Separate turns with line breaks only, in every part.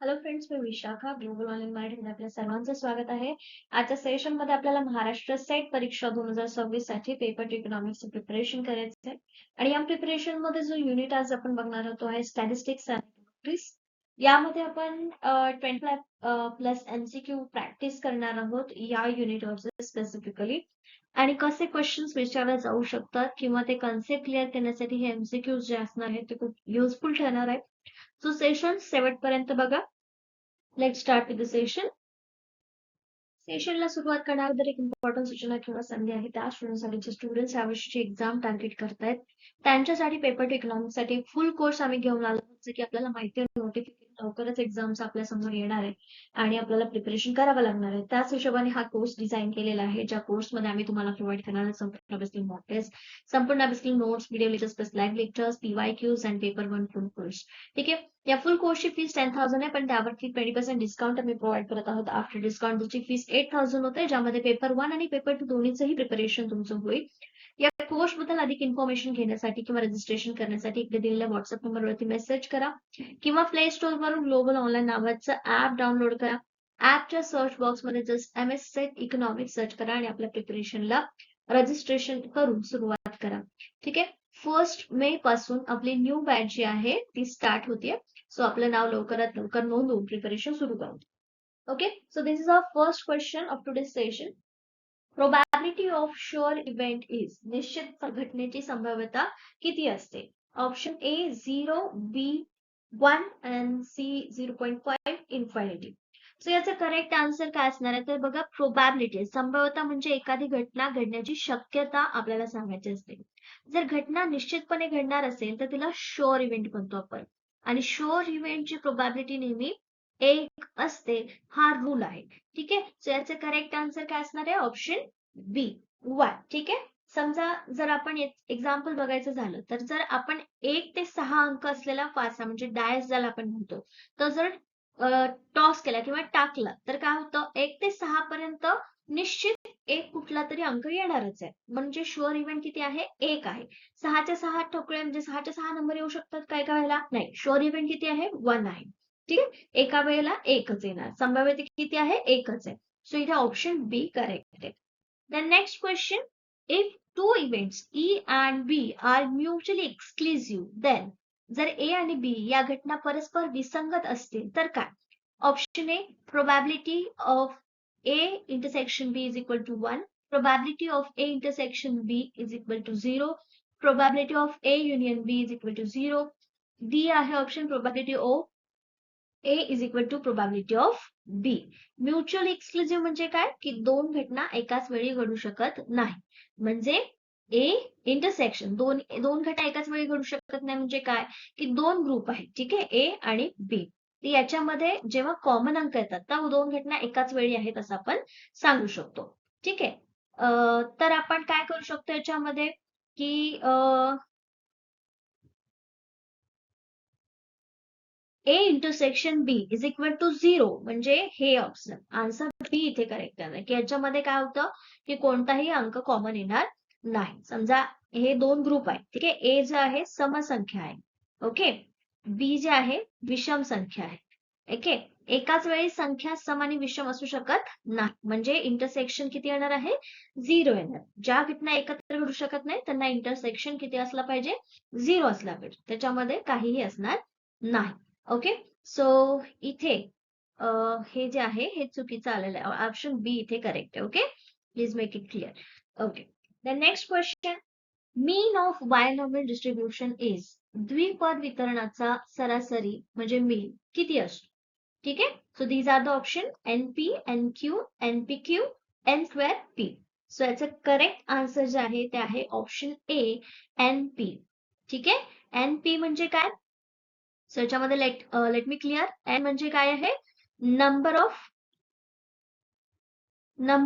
Hello friends, मी Vishakha global online मराठीमध्ये आपल्या सर्वांचं स्वागत आहे. आजच्या सेशनमध्ये आपल्याला महाराष्ट्र सेट परीक्षा 2026 साठी पेपर टू इकॉनॉमिक्सचं प्रिपरेशन करायचं आहे. आणि या प्रिपरेशन मध्ये जो युनिट आज आपण बघणार आहोत तो आहे स्टॅटिस्टिक्स अँड डेमोग्राफी. यामध्ये आपण 25+ MCQ प्रॅक्टिस करणार आहोत या युनिटवरचे स्पेसिफिकली. आणि कसे क्वेश्चन्स विचारले जाऊ शकतात किंवा ते कन्सेप्ट क्लिअर करण्यासाठी हे MCQ जे असणार आहेत ते खूप युजफुल ठरणार आहे. सो सेशन शेवटपर्यंत बघा. Let's start with the session. सेशनला सुरुवात करण्याबद्दल एक इम्पॉर्टंट सूचना किंवा संधी आहे. त्या स्टुडंटसाठी जे स्टुडंट्स यावर्षीची एक्झाम टार्गेट करतायत त्यांच्यासाठी पेपर टू इकॉनॉमिक्ससाठी फुल कोर्स आम्ही घेऊन आलो. जसं की आपल्याला माहिती आहे नोटिफिकेशन लवकरच एक्झाम्स आपल्या समोर येणार आहे आणि आपल्याला प्रिपरेशन करावं लागणार आहे. त्याच हिशोबाने हा कोर्स डिझाईन केलेला आहे, ज्या कोर्समध्ये आम्ही तुम्हाला प्रोव्हाइड करणार आहे संपूर्ण बेसिक मॉक टेस्ट, संपूर्ण basic notes, video lectures plus live lectures, PYQs आणि पेपर 1 फुल कोर्स. ठीक आहे. या फुल कोर्सची फीस 10,000 आहे, पण त्यावरती 20% डिस्काउंट आम्ही प्रोव्हाइड करत आहोत. आफ्टर डिस्काउंट त्याची फीस 8,000 होते, ज्यामध्ये पेपर 1 आणि पेपर 2 दोन्हीचंही प्रिपरेशन तुमचं होईल. या कोर्स बद्दल अधिक इन्फॉर्मेशन घेण्यासाठी किंवा रजिस्ट्रेशन करण्यासाठी इकडे दिलेल्या व्हॉट्सअप नंबरवरती मेसेज करा किंवा प्ले स्टोर वरून ग्लोबल ऑनलाईन नावाचं ऍप डाउनलोड करा. ऍपच्या सर्च बॉक्समध्ये just MS set economics search करा आणि आपल्या प्रिपरेशनला रजिस्ट्रेशन करून सुरुवात करा. ठीक आहे. 1 मे पासून आपली न्यू बॅच जी आहे ती स्टार्ट होतीये. सो आपलं नाव लवकरात लवकर नोंदवून प्रिपरेशन सुरू करू. Okay. So this is our first question of today session. Probability of sure event is, निश्चित घटनेची संभाव्यता किती असते? Option A 0, B 1 and C 0.5 infinity. So याचा करेक्ट आन्सर काय असणार आहे तर बघा, प्रोबॅबिलिटी संभाव्यता म्हणजे एखादी घटना घडण्याची शक्यता आपल्याला सांगायची असते. जर घटना निश्चितपणे घडणार असेल तर तिला शुअर इव्हेंट म्हणतो आपण. आणि शुअर इव्हेंटची प्रोबॅबिलिटी नेहमी 1 असते, हा रूल आहे. ठीक आहे. सो याचे करेक्ट आन्सर काय असणार आहे? Option B 1. ठीक आहे. समजा जर आपण एक्झाम्पल बघायचं झालं तर जर आपण 1 ते 6 अंक असलेला फासा म्हणजे डायस ज्याला आपण म्हणतो, तर जर टॉस केला किंवा टाकला तर काय होतं, 1 ते 6 पर्यंत निश्चित एक कुठला तरी अंक येणारच आहे. म्हणजे शुअर इव्हेंट किती आहे? 1 आहे. 6च्या 6 ठोकळे म्हणजे 6च्या 6 नंबर येऊ शकतात का एका वेळेला? नाही. शुअर इव्हेंट किती आहे? 1 आहे. ठीक आहे. एका वेळेला एकच येणार. संभाव्यता किती आहे? एकच आहे. सो इथे ऑप्शन B करेक्ट आहे. The next question, if two events E and B are mutually exclusive, then जर A आणि B या घटना परस्पर विसंगत असतील तर काय? Option A, probability of A intersection B is equal to 1, probability of A intersection B is equal to 0, probability of A union B is equal to 0. D आहे option, probability of A is equal to probability of B. Mutual exclusive म्हणजे काय, की दोन घटना एकाच वेळी घडू शकत नाही. म्हणजे A इंटरसेक्शन दोन घटना एकाच वेळी घडू शकत नाही म्हणजे काय, की दोन ग्रुप आहेत. ठीक आहे. A आणि B. याच्यामध्ये जेव्हा कॉमन अंक येतात तेव्हा दोन घटना एकाच वेळी आहेत असं आपण सांगू शकतो. ठीक आहे. तर आपण काय करू शकतो याच्यामध्ये, की A intersection B is equal to 0 म्हणजे हे ऑप्शन आन्सर B इथे करेक्ट आहे, की याच्यामध्ये काय होतं, की कोणताही अंक कॉमन येणार नाही. समजा हे दोन ग्रुप आहेत. ठीक आहे. A जे आहे समसंख्या आहे. ओके. B जे आहे विषम संख्या आहे. ओके. एकाच वेळी संख्या सम आणि विषम असू शकत नाही. म्हणजे इंटरसेक्शन किती येणार आहे? 0 येणार. ज्या घटना एकत्र घडू शकत नाही त्यांना इंटरसेक्शन किती असला पाहिजे? 0 असला पाहिजे. त्याच्यामध्ये काहीही असणार नाही. ओके. सो इथे हे जे आहे हे चुकीचं आलेलं आहे. ऑप्शन B इथे करेक्ट आहे. Okay. Please make it clear. Okay. The next question, mean of binomial distribution is, द्विपद वितरणाचा सरासरी म्हणजे मीन किती असतो? ठीक आहे. So these are the option NP, NQ, NPQ, N²P. So याचं करेक्ट आन्सर जे आहे ते आहे ऑप्शन A NP. ठीक आहे. NP म्हणजे काय? सो याच्यामध्ये लेट मी क्लिअर. N म्हणजे काय आहे? नंबर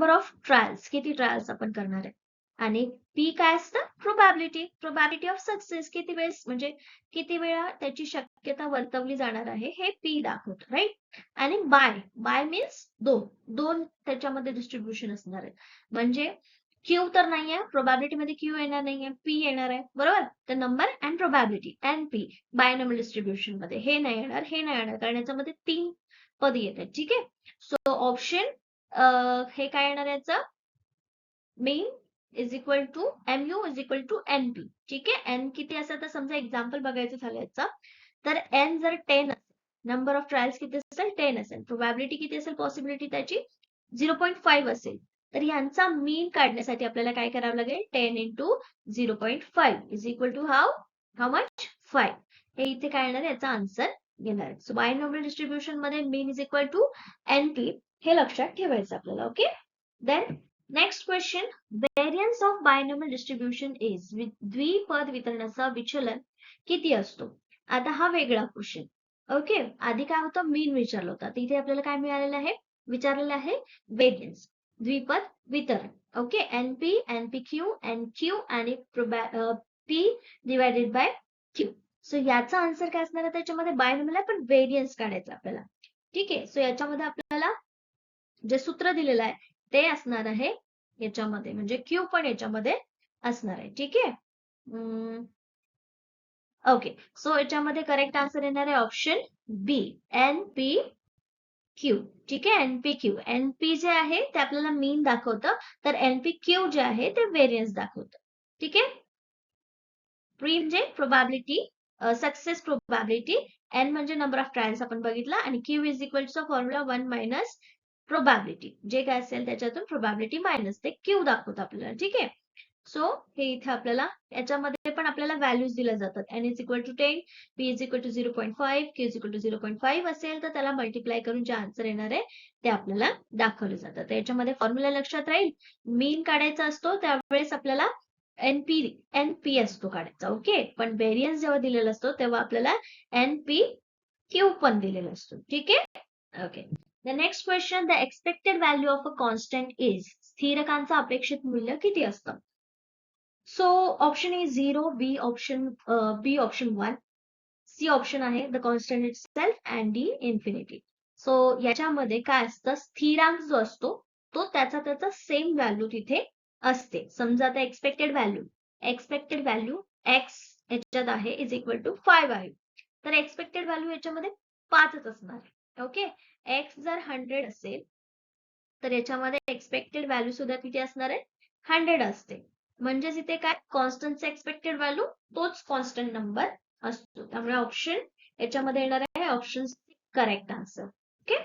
ऑफ ट्रायल्स, किती ट्रायल्स आपण करणार आहे. आणि P काय असतं? प्रोबॅबिलिटी ऑफ सक्सेस, किती वेळेस म्हणजे किती वेळा त्याची शक्यता वर्तवली जाणार आहे हे P दाखवतो. राईट. आणि बाय मीन्स दोन त्याच्यामध्ये डिस्ट्रीब्युशन असणार आहे. म्हणजे क्यू तर नाहीये, प्रोबॅबिलिटी मध्ये क्यू येणार नाहीये, पी येणार आहे, बरोबर. तर number and probability and P binomial distribution मध्ये हे नाही येणार, हे नाही येणार, कारण याच्यामध्ये 3 पद येतात. ठीक आहे. सो ऑप्शन हे काय येणार याचं, mean is equal to MU is equal to NP. ठीक आहे. एन किती असेल तर समजा एक्झाम्पल बघायचं झालं याचा, तर एन जर 10 असेल, नंबर ऑफ ट्रायल्स किती असेल, 10 असेल, प्रोबॅबिलिटी किती असेल, पॉसिबिलिटी त्याची 0.5 असेल, तर यांचा मीन काढण्यासाठी आपल्याला काय करावं लागेल, 10 into 0.5 is equal to how much, 5. हे इथे काय येणार आहे, याचा आन्सर घेणार आहे. सो बायनॉमियल डिस्ट्रीब्युशन मध्ये mean is equal to NP हे लक्षात ठेवायचं आपल्याला. Okay. Then next question, variance of binomial distribution is, द्विपद वितरणाचा विचलन किती असतो. आता हा वेगळा क्वेश्चन. ओके. आधी काय होतं, मीन विचारलं होतं, तर इथे आपल्याला काय मिळालेलं आहे, विचारलेलं आहे व्हेरियन्स, द्विपद वितरण. ओके. NP, NPQ, NQ आणि P divided by Q. So याचा आन्सर काय असणार आहे, त्याच्यामध्ये बायनॉमियल आहे पण व्हेरियन्स काढायचं आपल्याला. ठीक आहे. सो याच्यामध्ये आपल्याला जे सूत्र दिलेलं आहे ते असणार आहे याच्यामध्ये, म्हणजे क्यू पण याच्यामध्ये असणार आहे. ठीक आहे. ओके. सो याच्यामध्ये करेक्ट आन्सर येणार आहे ऑप्शन बी, NPQ. ठीक आहे. NPQ. NP जे आहे ते आपल्याला मीन दाखवतं, तर NPQ जे आहे ते व्हेरियन्स दाखवतं. ठीक आहे. प्री म्हणजे प्रोबॅबिलिटी, सक्सेस प्रोबॅबिलिटी, एन म्हणजे नंबर ऑफ ट्रायल्स आपण बघितला, आणि Q is equal to formula 1 minus probability, जे काय असेल त्याच्यातून प्रोबॅबिलिटी मायनस ते क्यू दाखवत आपल्याला. ठीक आहे. सो हे इथे आपल्याला याच्यामध्ये पण आपल्याला व्हॅल्यूज दिल्या जातात. N is equal to 10, P is equal to 0.5, Q is equal to 0.5 असेल तर त्याला मल्टिप्लाय करून जे आन्सर येणार आहे ते आपल्याला दाखवले जातात. तर याच्यामध्ये फॉर्म्युला लक्षात राहील, मीन काढायचा असतो त्यावेळेस आपल्याला NP असतो काढायचा. ओके. पण व्हेरियन्स जेव्हा दिलेला असतो तेव्हा आपल्याला NPQ पण दिलेला असतो. ठीक आहे. Okay. The next question, the expected value of a constant is, स्थिरकांचं अपेक्षित मूल्य किती असतं. So option A 0, B option 1, C option आहे the constant itself, and D infinity. So याच्यामध्ये काय असतं, स्थिरांक जो असतो तो त्याचा सेम व्हॅल्यू तिथे असते. समजा आता एक्सपेक्टेड व्हॅल्यू एक्स याच्यात आहे इज इक्वल टू 5 आहे, तर एक्सपेक्टेड व्हॅल्यू याच्यामध्ये 5च असणार आहे. ओके. एक्स जर 100 असेल तर याच्यामध्ये एक्सपेक्टेड व्हॅल्यू सुद्धा किती असणार आहे, 100 असते. म्हणजेच इथे काय, कॉन्स्टंटचा एक्सपेक्टेड व्हॅल्यू तोच कॉन्स्टंट नंबर असतो. त्यामुळे ऑप्शन याच्यामध्ये येणार आहे option correct answer. Okay.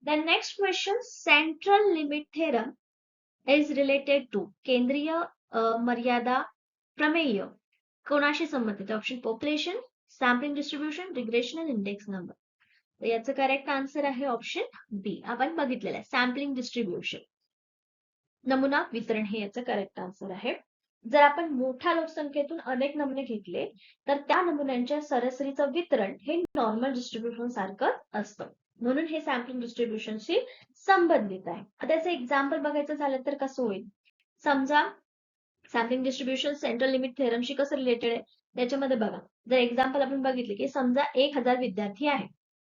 Then next question, central limit theorem is related to, केंद्रीय मर्यादा प्रमेय कोणाशी संबंधित. Option population, sampling distribution, regression आणि इंडेक्स नंबर. तर याचं करेक्ट आन्सर आहे ऑप्शन बी, आपण बघितलेलं आहे, सॅम्पलिंग डिस्ट्रीब्युशन, नमुना वितरण हे याचं करेक्ट आन्सर आहे. जर आपण मोठ्या लोकसंख्येतून अनेक नमुने घेतले तर त्या नमुन्यांच्या सरासरीचं वितरण हे नॉर्मल डिस्ट्रीब्युशन सारखं असतं, म्हणून हे सॅम्पलिंग डिस्ट्रीब्युशनशी संबंधित आहे. आता याचं एक्झाम्पल बघायचं झालं तर कसं होईल, समजा सॅम्पलिंग डिस्ट्रीब्युशन सेंट्रल लिमिट थेरमशी कसं रिलेटेड आहे, त्याच्यामध्ये बघा, जर एक्झाम्पल आपण बघितले की समजा 1000 विद्यार्थी आहे,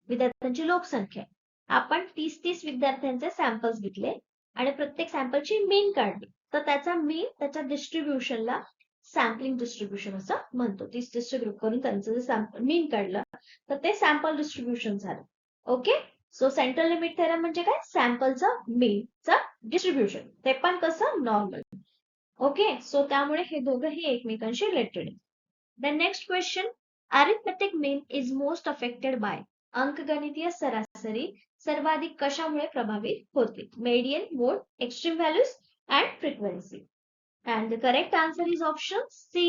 विद्यार्थ्यांची लोकसंख्या, आपण 30 विद्यार्थ्यांचे सॅम्पल्स घेतले आणि प्रत्येक सॅम्पलची मीन काढली, तर त्याचा मीन त्याच्या डिस्ट्रीब्युशनला सॅम्पलिंग डिस्ट्रीब्युशन असं म्हणतो. 30 डिस्ट्रीब्युट करून त्यांचं जे मीन काढलं तर ते सॅम्पल डिस्ट्रीब्युशन झालं. Okay. So central limit theorem म्हणजे काय, सॅम्पलचं मीनचं डिस्ट्रीब्युशन, ते पण कसं, नॉर्मल. ओके. सो त्यामुळे हे दोघंही एकमेकांशी रिलेटेड आहे. The next question, arithmetic mean is most affected by, अंकगणितीय सरासरी सर्वाधिक कशामुळे प्रभावित होते. Median, mode, extreme values and frequency. And the correct answer is option C,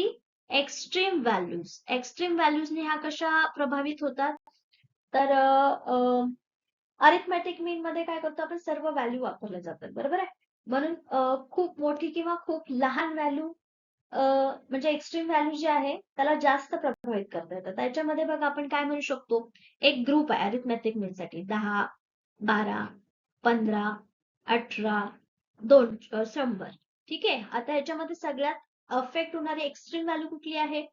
extreme values. एक्स्ट्रीम व्हॅल्यूजने ह्या कशा प्रभावित होतात, तर अरिथमेटिक मीन मध्ये काय करतो आपण, सर्व व्हॅल्यू वापरल्या जातात, बरोबर आहे. म्हणून खूप मोठी किंवा खूप लहान व्हॅल्यू म्हणजे एक्स्ट्रीम व्हॅल्यू जे आहे त्याला जास्त प्रभावित करता येतात. त्याच्यामध्ये बघा आपण काय म्हणू शकतो, एक ग्रुप आहे अरिथमेटिक मीन साठी, 10, 12, 15, 18, 100. ठीक आहे. आता याच्यामध्ये सगळ्यात अफेक्ट होणारी एक्स्ट्रीम व्हॅल्यू कुठली आहे,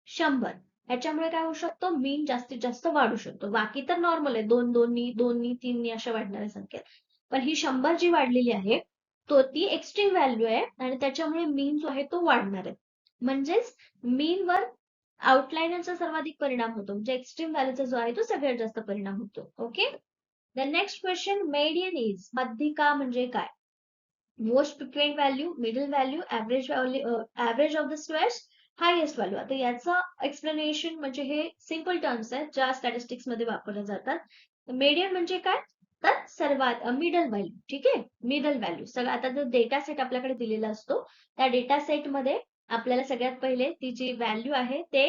100. याच्यामुळे काय होऊ शकतो, मीन जास्तीत जास्त वाढू शकतो. बाकी तर नॉर्मल आहे, 2, 2, 3 अशा वाढणाऱ्या संख्या, पण ही 100 जी वाढलेली आहे तो ती एक्स्ट्रीम व्हॅल्यू आहे आणि त्याच्यामुळे मीन जो आहे तो वाढणार आहे. म्हणजेच मीनवर आउटलायनरचा सर्वाधिक परिणाम होतो, म्हणजे एक्स्ट्रीम व्हॅल्यूचा जो आहे तो सगळ्यात जास्त परिणाम होतो. Okay. The next question, median is मध्यिका म्हणजे काय? Most frequent value, middle value, average value, average of the squares, highest value. आता याचं एक्सप्लेनेशन म्हणजे हे सिंपल टर्म्स आहेत ज्या स्टॅटिस्टिक्स मध्ये वापरल्या जातात. मेडियन म्हणजे काय? तर सर्वात मिडल व्हॅल्यू. ठीक आहे, मिडल व्हॅल्यू. सगळं आता जो डेटा सेट आपल्याकडे दिलेला असतो त्या डेटा सेट मध्ये आपल्याला सगळ्यात पहिले ती जी व्हॅल्यू आहे ते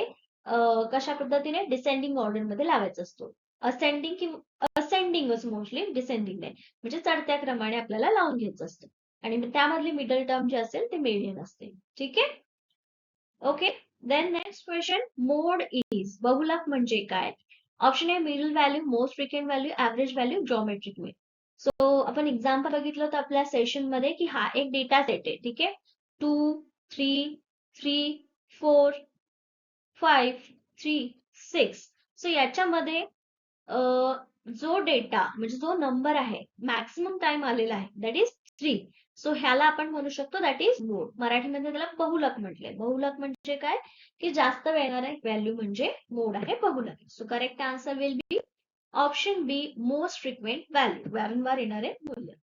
कशा पद्धतीने डिसेंडिंग ऑर्डर मध्ये लावायचा असतो. असेंडिंग किंवा असेंडिंगच मोस्टली, डिसेंडिंग नाही, म्हणजे चढत्या क्रमाने आपल्याला लावून घ्यायचं असतं आणि त्यामधली मिडल टर्म जे असेल ते मेडियन असते. ठीक आहे. Okay. Then next question, mode is बहुलक म्हणजे काय? Option A middle value, most frequent value, average value, geometric mean. So आपण एक्झाम्पल बघितलं होतं आपल्या सेशन मध्ये की हा एक डेटा सेट आहे. ठीक आहे, 2, 3, 3, 4, 5, 3, 6. सो याच्यामध्ये जो डेटा म्हणजे जो नंबर आहे मॅक्सिमम टाइम आलेला आहे दॅट इज 3. सो ह्याला आपण म्हणू शकतो दॅट इज मोड. मराठीमध्ये त्याला बहुलक म्हटले. बहुलक म्हणजे काय? की जास्त येणारा व्हॅल्यू म्हणजे मोड आहे, बहुलक. So correct answer will be option B, most frequent value, वारंवार येणारे मूल्य.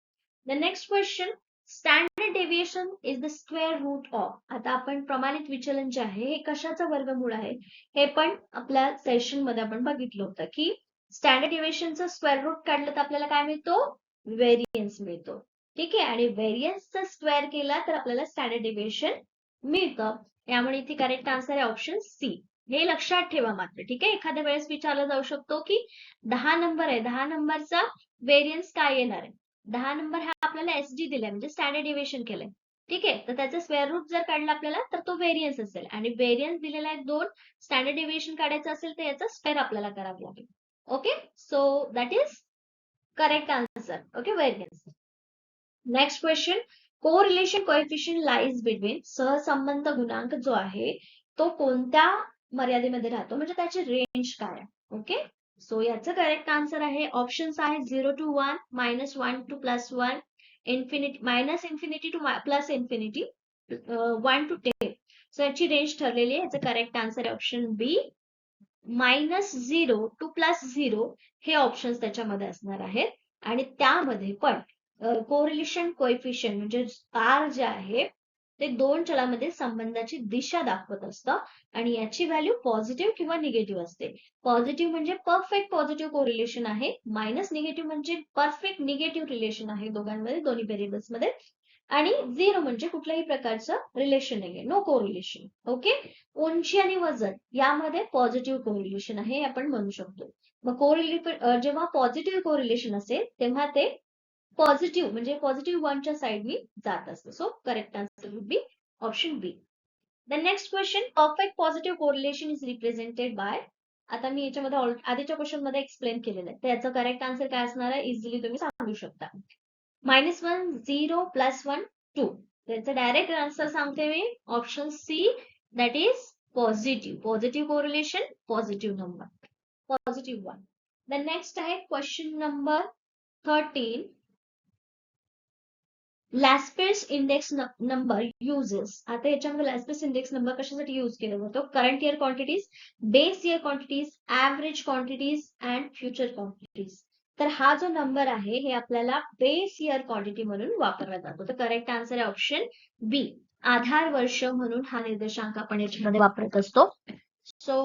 The next question, standard deviation is the square root of. आता आपण प्रमाणित विचलन जे आहे हे कशाचा वर्गमूळ आहे हे पण आपल्या सेशन मध्ये आपण बघितलं होतं की स्टँडर्ड डेव्हिएशनचं स्क्वेअर रूट काढलं तर आपल्याला काय मिळतो? व्हेरियन्स मिळतो. ठीक आहे, आणि व्हेरियन्सचा स्क्वेअर केला तर आपल्याला स्टँडर्ड डेव्हिएशन मिळतं. त्यामुळे इथे करेक्ट आन्सर आहे ऑप्शन सी. हे लक्षात ठेवा मात्र. ठीक आहे, एखाद्या वेळेस विचारला जाऊ शकतो की 10 नंबर आहे, 10 नंबरचा व्हेरियन्स काय येणार आहे? 10 नंबर हा आपल्याला एसडी दिलाय म्हणजे स्टँडर्ड डेव्हिएशन केलंय. ठीक आहे, तर त्याचं स्क्वेअर रूट जर काढला आपल्याला तर तो व्हेरियन्स असेल आणि व्हेरियन्स दिलेला आहे 2, स्टँडर्ड डेव्हिएशन काढायचं असेल तर याचा स्क्वेअर आपल्याला करावं लागेल. Okay, so that is correct answer. Okay, variance. Next question, correlation coefficient lies between, सहसंबंध गुणांक जो आहे तो कोणत्या मर्यादेमध्ये राहतो म्हणजे त्याची रेंज काय आहे? ओके, सो याचं करेक्ट आन्सर आहे ऑप्शन्स आहे 0 to 1, -1 to +1, infinity, -minus infinity to +plus infinity, 1 to 10. So याची रेंज ठरलेली आहे. याचं करेक्ट आन्सर आहे ऑप्शन बी, -0 to +0 हे ऑप्शन्स त्याच्यामध्ये असणार आहेत. आणि त्यामध्ये पण कोरिलेशन कोएफिशियंट म्हणजे आर जे आहे ते दोन चलामध्ये संबंधाची दिशा दाखवत असतं आणि याची व्हॅल्यू पॉझिटिव्ह किंवा निगेटिव्ह असते. पॉझिटिव्ह म्हणजे परफेक्ट पॉझिटिव्ह कोरिलेशन आहे, मायनस निगेटिव्ह म्हणजे परफेक्ट निगेटिव्ह रिलेशन आहे दोघांमध्ये, दोन्ही व्हेरिएबल्स मध्ये, आणि 0 म्हणजे कुठल्याही प्रकारचं रिलेशन नाहीये, नो कोरिलेशन. ओके, उंची आणि वजन यामध्ये पॉझिटिव्ह कोरिलेशन आहे हे आपण म्हणू शकतो. मग जेव्हा पॉझिटिव्ह कोरिलेशन असेल तेव्हा ते पॉझिटिव्ह म्हणजे पॉझिटिव्ह 1च्या साइडनी जात असतं. So correct answer would be option B. The next question, perfect positive correlation is represented by. आता मी याच्यामध्ये आधीच्या क्वेश्चन मध्ये एक्सप्लेन केलेलं आहे, तर याचं करेक्ट आन्सर काय असणार आहे इझिली तुम्ही सांगू शकता. -1, 0, +1, 2. त्याचं डायरेक्ट आन्सर सांगते मी option C, that is positive. Positive correlation, positive number, positive 1. The next आहे question number 13, Laspeyres index number uses. आता याच्यामध्ये लॅस्पेस इंडेक्स नंबर कशासाठी यूज केला जातो? Current year quantities, base year quantities, average quantities and future quantities. तर हा जो number आहे हे आपल्याला बेस इयर क्वांटिटी म्हणून वापरला जातो. तर करेक्ट आन्सर आहे ऑप्शन बी, आधार वर्ष म्हणून हा निर्देशांक आपण याच्यामध्ये वापरत असतो. So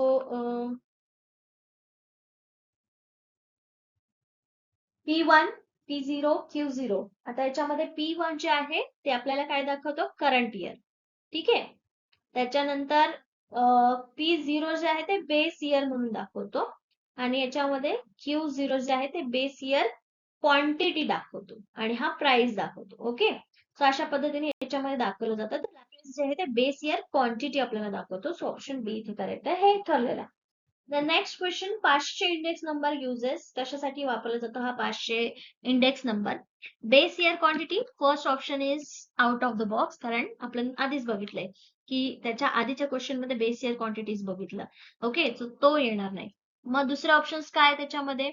P1, P0, Q0. आता याच्यामध्ये P1 जे आहे ते आपल्याला काय दाखवतो? Current year. ठीक आहे, त्याच्यानंतर P0 जे आहे ते बेस इयर म्हणून दाखवतो आणि याच्यामध्ये Q0 जे आहे ते बेस इयर क्वांटिटी दाखवतो आणि हा प्राइस दाखवतो. ओके, सो अशा पद्धतीने याच्यामध्ये दाखवलं जातं. तर जे आहे ते बेस इयर क्वांटिटी आपल्याला दाखवतो. सो ऑप्शन बी इथे करेक्ट आहे, हे ठरलेलं आहे. The next question, 500 index number uses. कशासाठी वापरला जातो हा 500 index number? Base year quantity, first option is out of the box, कारण आपण आधीच बघितलंय की त्याच्या आधीच्या क्वेश्चन मध्ये बेस इयर क्वांटिटीज बघितलं. ओके, सो तो येणार नाही. मग दुसरे ऑप्शन्स काय त्याच्यामध्ये?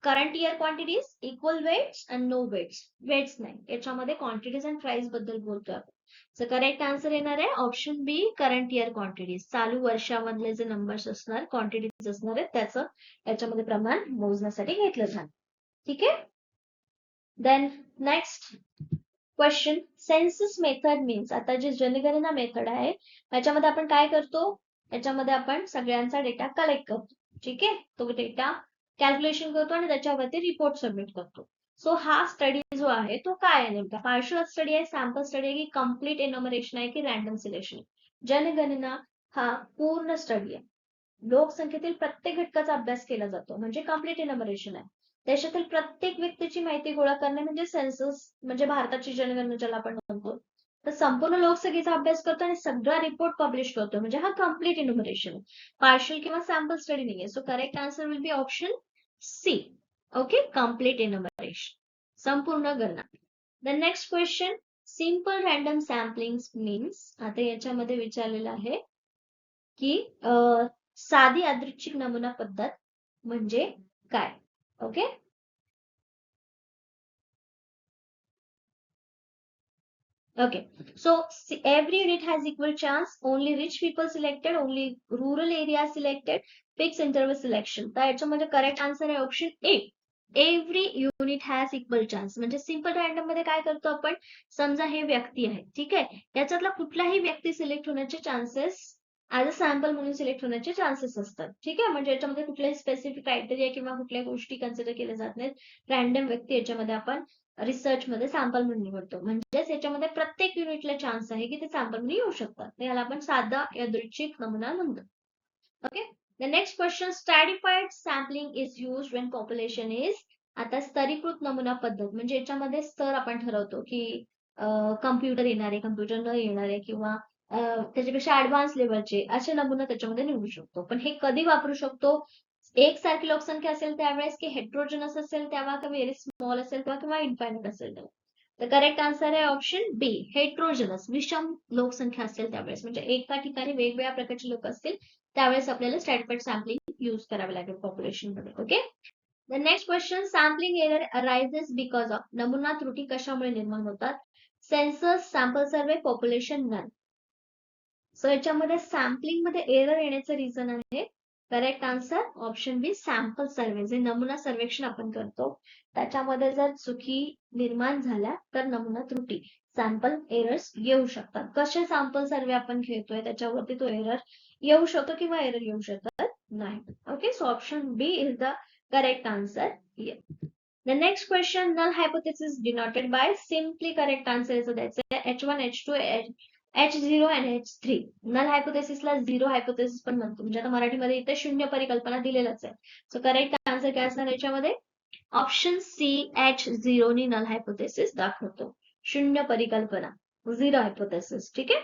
Current year quantities, equal weights and no weights. Weights नाही, याच्यामध्ये क्वांटिटीज अँड प्राइस बद्दल बोलतोय आपण. सो करेक्ट आन्सर येणार आहे ऑप्शन बी, करंट इयर क्वांटिटीज. चालू वर्षामधले जे नंबर्स असणार, क्वांटिटीज असणार आहेत, त्याचं याच्यामध्ये प्रमाण मोजण्यासाठी घेतलं जाणार. ठीक आहे. Then next question, census method means. आता जे जनगणना मेथड आहे त्याच्यामध्ये आपण काय करतो, याच्यामध्ये आपण सगळ्यांचा डेटा कलेक्ट करतो. ठीक आहे, तो डेटा कॅल्क्युलेशन करतो आणि त्याच्यावरती रिपोर्ट सबमिट करतो. सो हा स्टडी जो आहे तो काय आहे नेमका, पार्शियल स्टडी आहे, सॅम्पल स्टडी आहे, की कम्प्लीट एन्युमरेशन आहे, की रॅन्डम सिलेक्शन. जनगणना हा पूर्ण स्टडी आहे. लोकसंख्येतील प्रत्येक घटकाचा अभ्यास केला जातो म्हणजे कम्प्लीट एन्युमरेशन आहे. देशातील प्रत्येक व्यक्तीची माहिती गोळा करणे म्हणजे सेन्सस, म्हणजे भारताची जनगणना ज्याला आपण म्हणतो. तर संपूर्ण लोकसंख्येचा अभ्यास करतो आणि सगळा रिपोर्ट पब्लिश करतो म्हणजे हा कम्प्लीट इन्युमरेशन. पार्शियल किंवा सॅम्पल स्टडी नाहीये. So correct answer will be option C. Okay, complete enumeration, संपूर्ण गणना. The next question, simple random sampling means. आता याच्यामध्ये विचारलेलं आहे की साधी यादृच्छिक नमुना पद्धत म्हणजे काय. Okay, okay, so every unit has equal chance, only rich people selected, only rural area selected, fixed interval selection. तर याच्यामध्ये करेक्ट आन्सर आहे option A, every unit has equal chance. म्हणजे सिंपल रॅन्डम मध्ये काय करतो आपण, समजा हे व्यक्ती आहे, ठीक आहे, याच्यातला कुठलाही व्यक्ती सिलेक्ट होण्याचे चान्सेस ऍज अ सॅम्पल म्हणून सिलेक्ट होण्याचे चान्सेस असतात. ठीक आहे, म्हणजे याच्यामध्ये कुठल्याही स्पेसिफिक क्रायटेरिया किंवा कुठल्या गोष्टी कन्सिडर केल्या जात नाहीत. रॅन्डम व्यक्ती याच्यामध्ये आपण रिसर्च मध्ये सॅम्पल म्हणून निवडतो. म्हणजेच याच्यामध्ये प्रत्येक युनिटला चान्स आहे की ते सॅम्पल म्हणून येऊ शकतात. याला आपण साधा यादृच्छिक नमुना म्हणतो. Okay, the next question, स्ट्रॅटिफाईड sampling is used when population is. आता स्तरीकृत नमुना पद्धत म्हणजे याच्यामध्ये स्तर आपण ठरवतो की कम्प्युटर येणारे, कम्प्युटर न येणारे, किंवा त्याच्यापेक्षा ऍडव्हान्स लेवलचे असे नमुना त्याच्यामध्ये निवडू शकतो. पण हे कधी वापरू शकतो, एकसारखी लोकसंख्या असेल त्यावेळेस, की हेट्रोजनस असेल तेव्हा, किंवा व्हेरी स्मॉल असेल तेव्हा, किंवा इन्फायनाइट असेल तेव्हा. तर करेक्ट आन्सर आहे ऑप्शन बी, हेट्रोजनस, विषम लोकसंख्या असेल त्यावेळेस, म्हणजे एका ठिकाणी वेगवेगळ्या प्रकारचे लोक असतील त्यावेळेस आपल्याला स्ट्रॅटिफाईड सॅम्पलिंग यूज करावे लागेल पॉप्युलेशन मध्ये. Okay, the next question, sampling error arises because of. नमुना त्रुटी कशामुळे निर्माण होतात, सेन्सस, सॅम्पल सर्वे, पॉप्युलेशन, नन. सो याच्यामध्ये सॅम्पलिंग मध्ये एरर येण्याचं रिझन आहे, करेक्ट आन्सर ऑप्शन बी, सॅम्पल सर्वे. जे नमुना सर्वेक्षण आपण करतो त्याच्यामध्ये जर चुकी निर्माण झाल्या तर नमुना त्रुटी, सॅम्पल एरर्स येऊ शकतात. कसे सॅम्पल सर्वे आपण घेतोय त्याच्यावरती तो एरर येऊ शकतो किंवा एरर येऊ शकत नाही. Okay, so option B is the correct answer here. The next question, null hypothesis denoted by. Simply correct answer is द्यायचं H1, H2, H0 and H3. Null हायपोथेसिसला झिरो हायपोथेसिस पण म्हणतो. म्हणजे आता मराठीमध्ये इथे शून्य परिकल्पना दिलेलाच आहे. सो करेक्ट आन्सर काय असणार याच्यामध्ये, ऑप्शन सी, H0 नी नल हायपोथेसिस दाखवतो. शून्य परिकल्पना, झिरो हायपोथेसिस. ठीक आहे.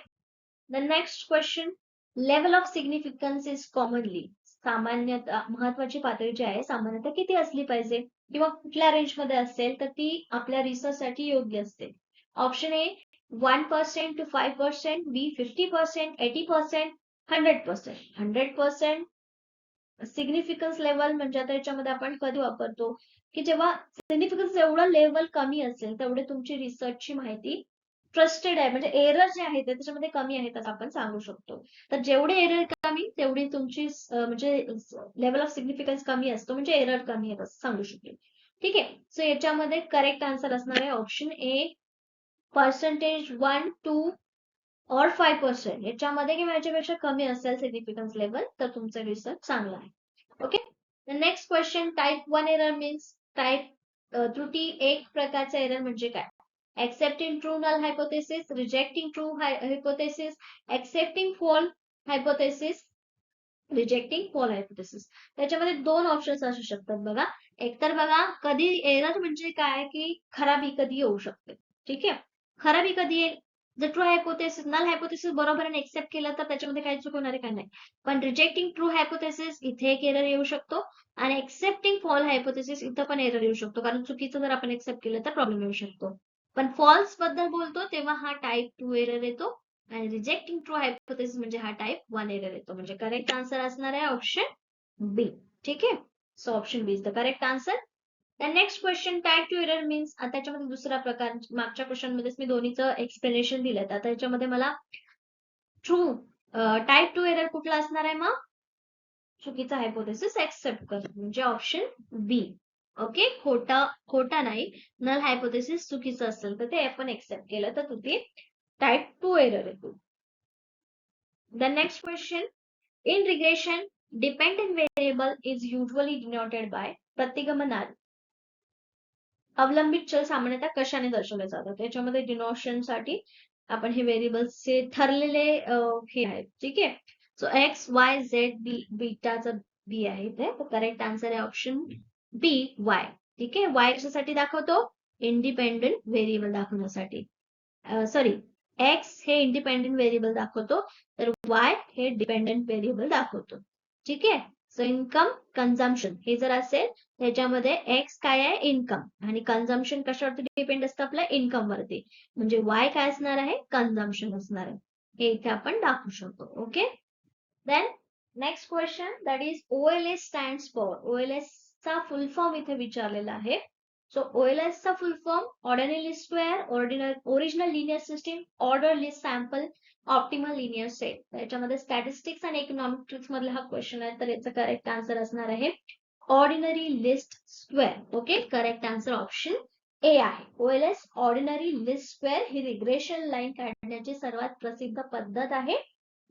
The next question, level of significance is commonly. सामान्यतः महत्वाची पातळी जी आहे सामान्यतः किती असली पाहिजे किंवा कुठल्या रेंज मध्ये असेल तर ती आपल्या रिसर्च साठी योग्य असते. Option A 1% to 5%, B 50%, 80%, 100%. 100% significance level म्हणजे आता याच्यामध्ये आपण कधी वापरतो की जेव्हा सिग्निफिकन्स एवढं लेवल कमी असेल तेवढे तुमची रिसर्चची माहिती ट्रस्टेड आहे, म्हणजे एरर जे आहेत त्याच्यामध्ये कमी आहेत असं आपण सांगू शकतो. तर जेवढे एरर कमी तेवढी तुमची म्हणजे लेवल ऑफ सिग्निफिकन्स कमी असतो, म्हणजे एरर कमी आहेत असं सांगू शकतो. ठीक आहे, सो याच्यामध्ये करेक्ट आन्सर असणार आहे ऑप्शन ए, पर्सेंटेज 1, 2 और 5%. याच्यामध्ये किंवा याच्यापेक्षा कमी असेल सिग्निफिकन्स लेवल तर तुमचा रिसर्च चांगला आहे. Okay, the next question, type 1 error means. Type त्रुटी एक प्रकारचा एरर म्हणजे काय, accepting true null hypothesis, rejecting true hypothesis, accepting fall hypothesis, rejecting fall hypothesis. त्याच्यामध्ये दोन ऑप्शन्स असू शकतात बघा. एकतर बघा, कधी एरर म्हणजे काय की खराबी कधी येऊ शकते. ठीक आहे, खराबी कधी येईल, जर ट्रू हायपोथेसिस नल हायपोथेसिस बरोबर एक्सेप्ट केलं तर त्याच्यामध्ये काही चूक होणार आहे का, नाही. पण रिजेक्टिंग ट्रू हायपोथेसिस इथे एक एरर येऊ शकतो आणि एक्सेप्टिंग फॉल हायपोथेसिस इथं पण एरर येऊ शकतो, कारण चुकीचं जर आपण एक्सेप्ट केलं तर प्रॉब्लेम येऊ शकतो. पण फॉल्स बद्दल बोलतो तेव्हा हा टाइप 2 एरर येतो आणि रिजेक्टिंग ट्रू हायपोथेसिस म्हणजे हा टाइप 1 एरर येतो. म्हणजे करेक्ट आन्सर असणार आहे ऑप्शन बी. ठीक आहे, so option B is the correct answer. Next question type two error means त्याच्यामध्ये दुसरा प्रकार मागच्या क्वेश्चन मध्येच मी दोन्हीचं एक्सप्लेनेशन दिलं आता त्याच्यामध्ये मला ट्रू टाईप टू एरर कुठला असणार आहे मग चुकीचा हायपोथेसिस एक्सेप्ट कर म्हणजे ऑप्शन बी ओके खोटा नाही नल हायपोथेसिस चुकीचं असेल तर ते आपण एक्सेप्ट केलं तर ते टाईप टू एरर येतो the next question in regression dependent variable is usually denoted by प्रतिगमनात अवलंबित चल सामान्यतः कशाने दर्शवले जातात त्याच्यामध्ये डिनोशन साठी आपण हे व्हेरिएबल्सचे ठरलेले हे आहेत ठीक आहे सो एक्स वाय झेड बी बीटाचं बी आहे ते करेक्ट आन्सर आहे ऑप्शन बी वाय ठीक आहे वाय कशासाठी दाखवतो इंडिपेंडेंट व्हेरिएबल दाखवण्यासाठी सॉरी एक्स हे इंडिपेंडेंट व्हेरिएबल दाखवतो तर वाय हे डिपेंडेंट व्हेरिएबल दाखवतो ठीक आहे सो इन्कम कन्झम्पशन हे जर असेल त्याच्यामध्ये एक्स काय आहे इन्कम आणि कन्झम्पशन कशावरती डिपेंड असतं आपल्या इन्कम वरती म्हणजे वाय काय असणार आहे कन्झम्पशन असणार आहे हे इथे आपण दाखवू शकतो okay then next question that is OLS stands for OLS चा फुल फॉर्म इथे विचारलेला आहे सो ओएलएस चा full form ordinary least square original linear system order least sample optimal linear set त्याच्यामध्ये स्टॅटिस्टिक्स आणि इकॉनॉमेट्रिक्स मधला हा क्वेश्चन आहे तर याचा करेक्ट आन्सर असणार आहे ordinary least square okay correct answer option A आहे ओएलएस ऑर्डिनरी लिस्ट स्क्वेअर ही रिग्रेशन लाईन काढण्याची सर्वात प्रसिद्ध पद्धत आहे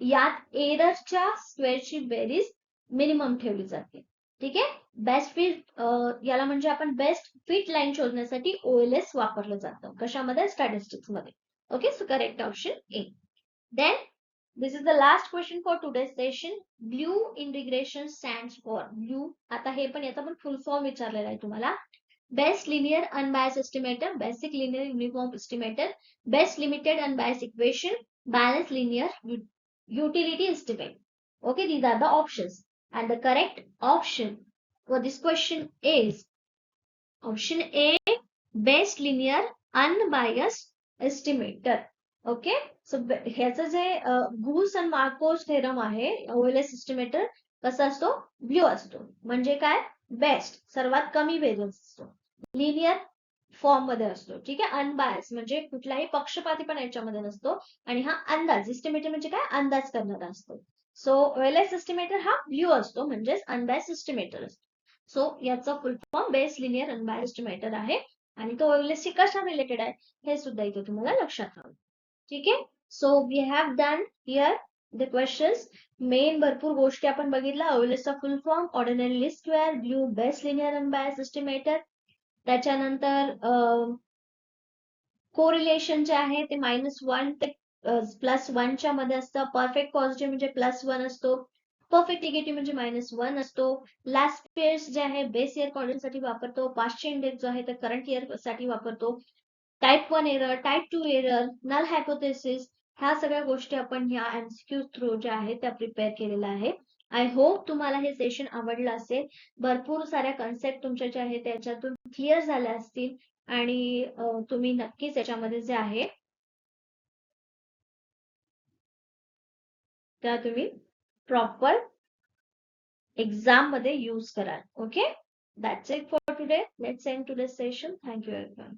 यात एररच्या स्क्वेअरची बेरीज मिनिमम ठेवली जाते ठीक आहे बेस्ट फिट याला म्हणजे आपण बेस्ट फिट लाईन शोधण्यासाठी ओएलएस वापरलं जातं कशामध्ये स्टॅटिस्टिक्स मध्ये okay so correct option A then this is the last question for today session BLUE in regression stands for BLUE आता हे पण याचा पण फुल फॉर्म विचारलेला आहे तुम्हाला best linear unbiased estimator basic linear uniform estimator best limited unbias equation balance linear utility estimate okay these are the options and the correct option for this question is option A best linear unbiased estimator okay so ह्याचं जे goose आणि Marcos theorem आहे OLS estimator कसा असतो blue असतो म्हणजे काय best सर्वात कमी व्हेरियन्स असतो लिनियर फॉर्म मध्ये असतो ठीक आहे अनबायस म्हणजे कुठलाही पक्षपाती पण याच्यामध्ये नसतो आणि हा अंदाज एस्टिमेटर म्हणजे काय अंदाज करणारा असतो सो ओएलएस एस्टिमेटर हा ब्ल्यू असतो म्हणजेच अनबायस एस्टिमेटर असतो सो याचा full form best linear unbiased estimator आहे आणि तो ओएलएस ची कशा रिलेटेड आहे हे सुद्धा इथे तुम्हाला लक्षात हवं ठीक आहे so we have done here the questions main भरपूर गोष्टी आपण बघितल्या ओएलएसचा full form ordinary least square blue best linear unbiased estimator त्याच्यानंतर कोरिलेशन जे आहे ते -1 ते +1 मध्ये असतं परफेक्ट पॉझिटिव्ह म्हणजे +1 असतो परफेक्ट निगेटिव्ह म्हणजे -1 असतो लास्ट पेअर्स जे आहे बेस इयर कॉर्डिनेट साठी वापरतो पास्टचे इंडेक्स जो आहे ते करंट इयर साठी वापरतो type 1 error type 2 error null hypothesis ह्या सगळ्या गोष्टी आपण ह्या एमसीक्यू थ्रू ज्या आहेत त्या प्रिपेअर केलेल्या आहे आय होप तुम्हाला हे सेशन आवडलं असेल भरपूर साऱ्या कन्सेप्ट तुमच्या ज्या आहेत त्याच्यातून क्लिअर झाल्या असतील आणि तुम्ही नक्कीच याच्यामध्ये जे आहे त्या तुम्ही प्रॉपर एक्झाम मध्ये यूज कराल okay that's it for today let's end today session thank you everyone